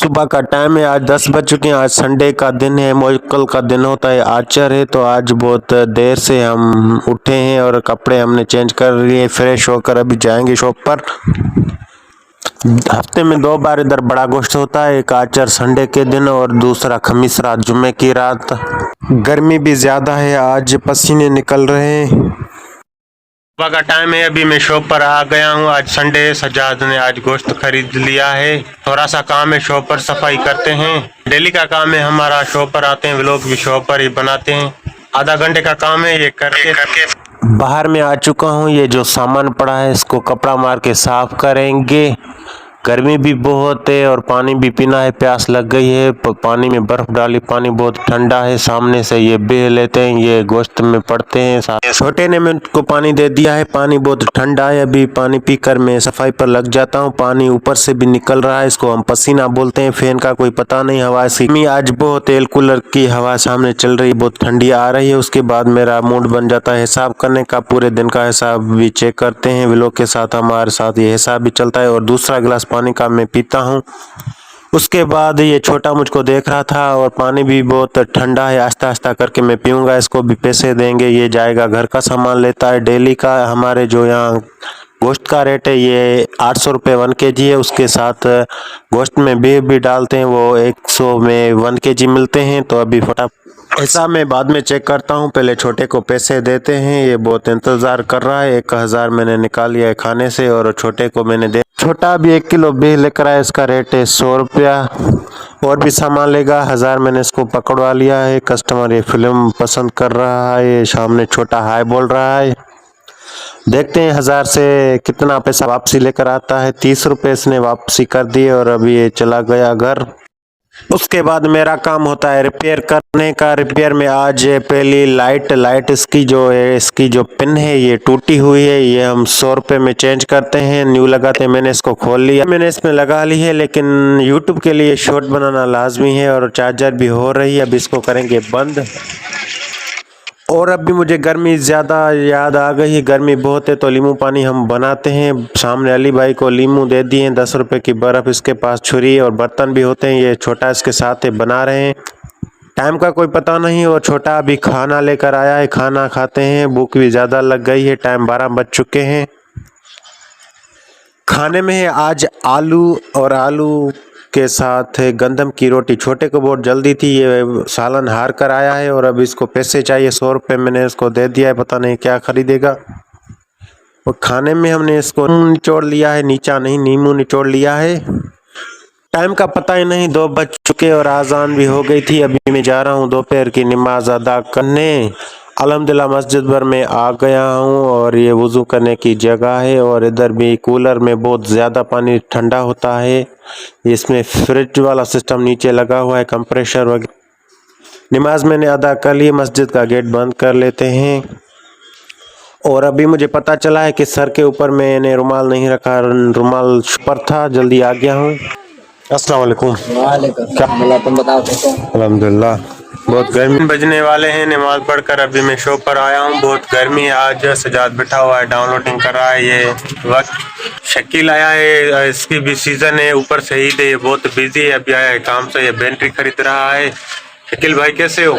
सुबह का टाइम है, आज 10 बज चुके हैं। आज संडे का दिन है, मोकल का दिन होता है, आचर है। तो आज बहुत देर से हम उठे हैं और कपड़े हमने चेंज कर लिए, फ्रेश होकर अभी जाएंगे शॉप पर। हफ्ते में 2 बार इधर बड़ा गोश्त होता है, एक आचर संडे के दिन और दूसरा खमीस रात जुम्मे की रात। गर्मी भी ज्यादा है, आज पसीने निकल रहे हैं। सुबह का टाइम है, अभी मैं शॉप पर आ गया हूँ। आज संडे है, सज्जाद ने आज गोश्त खरीद लिया है। थोड़ा सा काम है, शॉप पर सफाई करते हैं। डेली का काम है हमारा, शॉप पर आते हैं, व्लॉग भी शॉप पर ही बनाते हैं। आधा घंटे का काम है, ये करके बाहर में आ चुका हूँ। ये जो सामान पड़ा है इसको कपड़ा मार के साफ करेंगे। गर्मी भी बहुत है और पानी भी पीना है, प्यास लग गई है। पानी में बर्फ डाली, पानी बहुत ठंडा है। सामने से ये बह लेते हैं, ये गोश्त में पड़ते हैं। छोटे ने मुझको पानी दे दिया है, पानी बहुत ठंडा है। अभी पानी पीकर मैं सफाई पर लग जाता हूँ। पानी ऊपर से भी निकल रहा है, इसको हम पसीना बोलते हैं। फैन का कोई पता नहीं, हवा सी आज बहुत एयर कूलर की हवा सामने चल रही है, बहुत ठंडी आ रही है। उसके बाद मेरा मूड बन जाता है हिसाब करने का, पूरे दिन का हिसाब भी चेक करते हैं व्लॉग के साथ। हमारे साथ ये हिसाब भी चलता है और दूसरा गिलास पानी का मैं पीता हूँ। उसके बाद ये छोटा मुझको देख रहा था और पानी भी बहुत ठंडा है, आस्ता आस्ता करके मैं पीऊँगा। इसको भी पैसे देंगे, ये जाएगा घर का सामान लेता है डेली का। हमारे जो यहाँ गोश्त का रेट है ये 800 रुपये 1 kg है। उसके साथ गोश्त में बीफ भी डालते हैं, वो 100 में 1 kg मिलते हैं। तो अभी फटाफट ऐसा मैं बाद में चेक करता हूँ, पहले छोटे को पैसे देते हैं। ये बहुत इंतज़ार कर रहा है। 1000 मैंने निकाल लिया है खाने से और छोटे को मैंने दे। छोटा अभी 1 किलो बीफ लेकर आया, इसका रेट है 100 रुपया। और भी सामान लेगा, 1000 मैंने इसको पकड़वा लिया है। कस्टमर ये फिल्म पसंद कर रहा है, सामने छोटा हाय बोल रहा है। देखते हैं 1000 से कितना पैसा वापसी लेकर आता है। 30 रुपये इसने वापसी कर दिए और अभी ये चला गया घर। उसके बाद मेरा काम होता है रिपेयर करने का। रिपेयर में आज पहली लाइट इसकी जो है, इसकी जो पिन है ये टूटी हुई है, ये हम 100 रुपये में चेंज करते हैं, न्यू लगाते हैं। मैंने इसको खोल लिया, मैंने इसमें लगा ली है, लेकिन यूट्यूब के लिए शॉर्ट बनाना लाजमी है और चार्जर भी हो रही है। अब इसको करेंगे बंद। और अब भी मुझे गर्मी ज़्यादा याद आ गई है, गर्मी बहुत है तो नींबू पानी हम बनाते हैं। सामने अली भाई को नींबू दे दिए, 10 रुपये की बर्फ़। इसके पास छुरी और बर्तन भी होते हैं, ये छोटा इसके साथ है, बना रहे हैं। टाइम का कोई पता नहीं। और छोटा अभी खाना लेकर आया है, खाना खाते हैं। भूख भी ज़्यादा लग गई है, टाइम 12 बज चुके हैं। खाने में है आज आलू और आलू के साथ है गंदम की रोटी। छोटे को बहुत जल्दी थी, ये सालन हार कर आया है और अब इसको पैसे चाहिए 100 रुपये। मैंने इसको दे दिया है, पता नहीं क्या खरीदेगा। और खाने में हमने इसको निचोड़ लिया है, नीचा नहीं, नींबू निचोड़ लिया है। टाइम का पता ही नहीं, 2 बज चुके और आज़ान भी हो गई थी। अभी मैं जा रहा हूँ दोपहर की नमाज अदा करने। अल्हम्दुलिल्लाह मस्जिद भर में आ गया हूँ और ये वज़ू करने की जगह है। और इधर भी कूलर में बहुत ज़्यादा पानी ठंडा होता है, इसमें फ्रिज वाला सिस्टम नीचे लगा हुआ है, कंप्रेशर वगैरह। नमाज मैंने अदा कर ली, मस्जिद का गेट बंद कर लेते हैं। और अभी मुझे पता चला है कि सर के ऊपर मैंने रुमाल नहीं रखा, रुमाल पर था, जल्दी आ गया हूँ। अस्सलाम वालेकुम। वालेकुम। तुम बताओ कैसे? अल्हम्दुलिल्लाह। बहुत गर्मी बजने वाले हैं, नमाज पढ़कर अभी मैं शॉप पर आया हूँ। बहुत गर्मी है आज। सजाद बैठा हुआ है, डाउनलोडिंग कर रहा है। ये वक्त शकील आया है, इसकी भी सीजन है, ऊपर से ईद है, ये बहुत बिजी है। अभी आया है काम से, ये बैटरी खरीद रहा है। शकील भाई कैसे हो?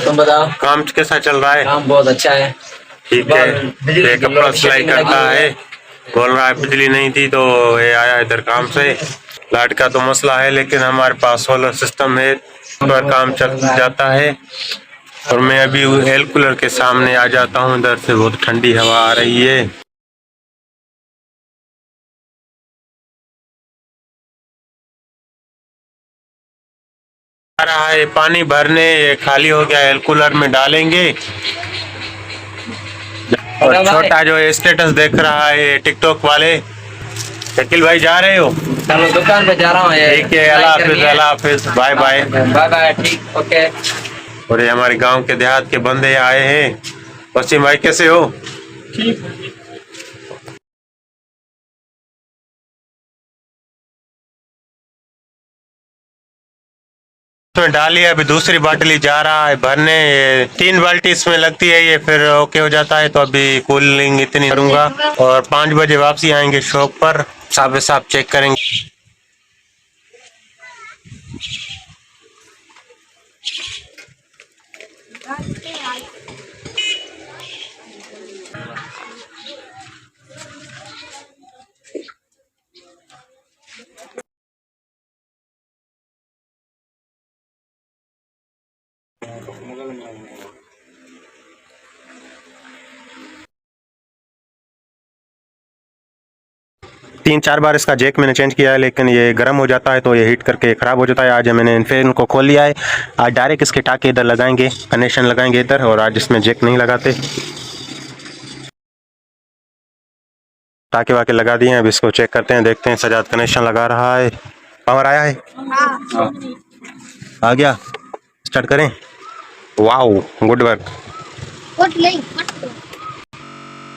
तुम बताओ काम कैसा चल रहा है? काम बहुत अच्छा है। ठीक है। ये कपड़ा सिलाई करता है, बोल रहा है बिजली नहीं थी तो ये आया इधर काम से। लाइट का तो मसला है, लेकिन हमारे पास सोलर सिस्टम है, पर काम चल जाता है। और मैं अभी एयर कूलर के सामने आ जाता हूँ, इधर से बहुत ठंडी हवा आ रही है। आ रहा है पानी भरने, ये खाली हो गया, एयर कूलर में डालेंगे। और छोटा जो स्टेटस देख रहा है टिकटॉक वाले, शकील भाई जा रहे हो? चलो दुकान पे जा रहा हूँ। ठीक है, अल्लाह हाफिज, अल्लाह हाफिज, बाय बाय। बाय बाय, ठीक, ओके। और ये हमारे गांव के देहात के बंदे आए हैं। वसीम भाई कैसे हो? ठीक। इसमें डाली, अभी दूसरी बाल्टी जा रहा है भरने। 3 बाल्टी इसमें लगती है, ये फिर ओके हो जाता है। तो अभी कूलिंग इतनी करूंगा और 5 बजे वापसी आएंगे शॉप पर, साफ साफ चेक करेंगे। 3-4 बार इसका जैक मैंने चेंज किया है, लेकिन ये गर्म हो जाता है तो ये हीट करके ख़राब हो जाता है। आज मैंने फैन को खोल लिया है। आज डायरेक्ट इसके टाके इधर लगाएंगे, कनेक्शन लगाएंगे इधर, और आज इसमें जैक नहीं लगाते। टाके वाके लगा दिए हैं, अब इसको चेक करते हैं, देखते हैं। सजाद कनेक्शन लगा रहा है। पावर आया है? आ गया। स्टार्ट करें। Wow, good work.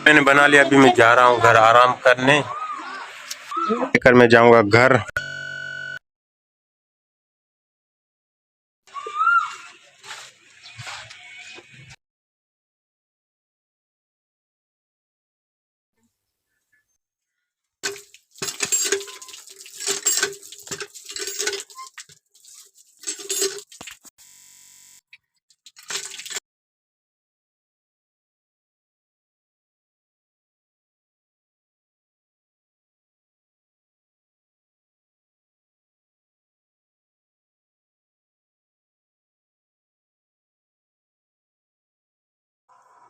मैंने बना लिया। अभी मैं जा रहा हूँ घर आराम करने, लेकर मैं जाऊंगा घर।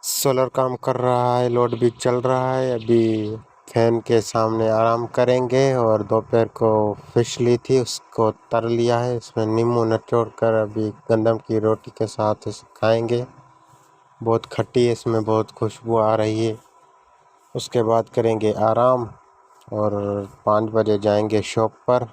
सोलर काम कर रहा है, लोड भी चल रहा है। अभी फैन के सामने आराम करेंगे, और दोपहर को फिश ली थी, उसको तर लिया है। इसमें नींबू निचोड़ कर अभी गंदम की रोटी के साथ इसे खाएंगे। बहुत खट्टी है, इसमें बहुत खुशबू आ रही है। उसके बाद करेंगे आराम, और 5 बजे जाएंगे शॉप पर।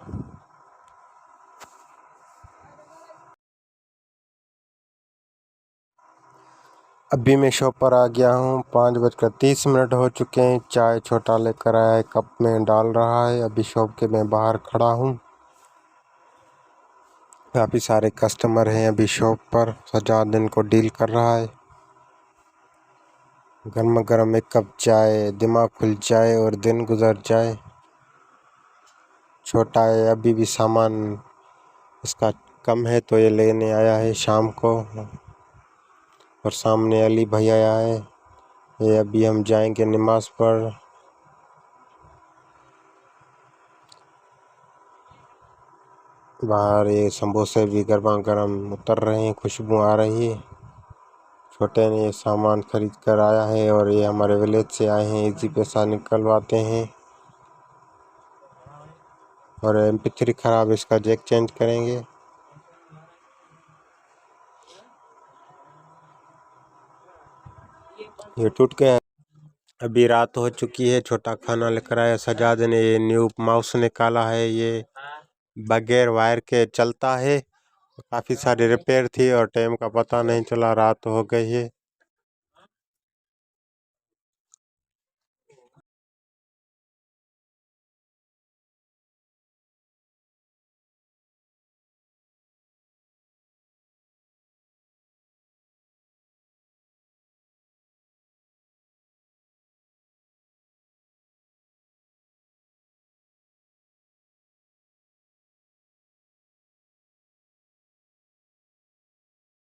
अभी मैं शॉप पर आ गया हूँ। 5:30 हो चुके हैं। चाय छोटा लेकर आया है, कप में डाल रहा है। अभी शॉप के मैं बाहर खड़ा हूँ। काफ़ी सारे कस्टमर हैं अभी शॉप पर। सजाद इनको डील कर रहा है। गर्मा गर्म एक कप चाय, दिमाग खुल जाए और दिन गुजर जाए। छोटा है, अभी भी सामान इसका कम है तो ये लेने आया है शाम को। और सामने अली भैया आया है। ये अभी हम जाएंगे नमाज पढ़। बाहर ये समोसे भी गर्मा गर्म उतर रहे हैं, खुशबू आ रही है। छोटे ने ये सामान खरीद कर आया है, और ये हमारे विलेज से आए हैं, इजी पैसा निकलवाते हैं। और MP3 ख़राब, इसका जैक चेंज करेंगे। ये टूट गया। अभी रात हो चुकी है। छोटा खाना लेकर आया। सजाद ने ये न्यू माउस निकाला है, ये बगैर वायर के चलता है। काफ़ी सारी रिपेयर थी और टाइम का पता नहीं चला, रात हो गई है।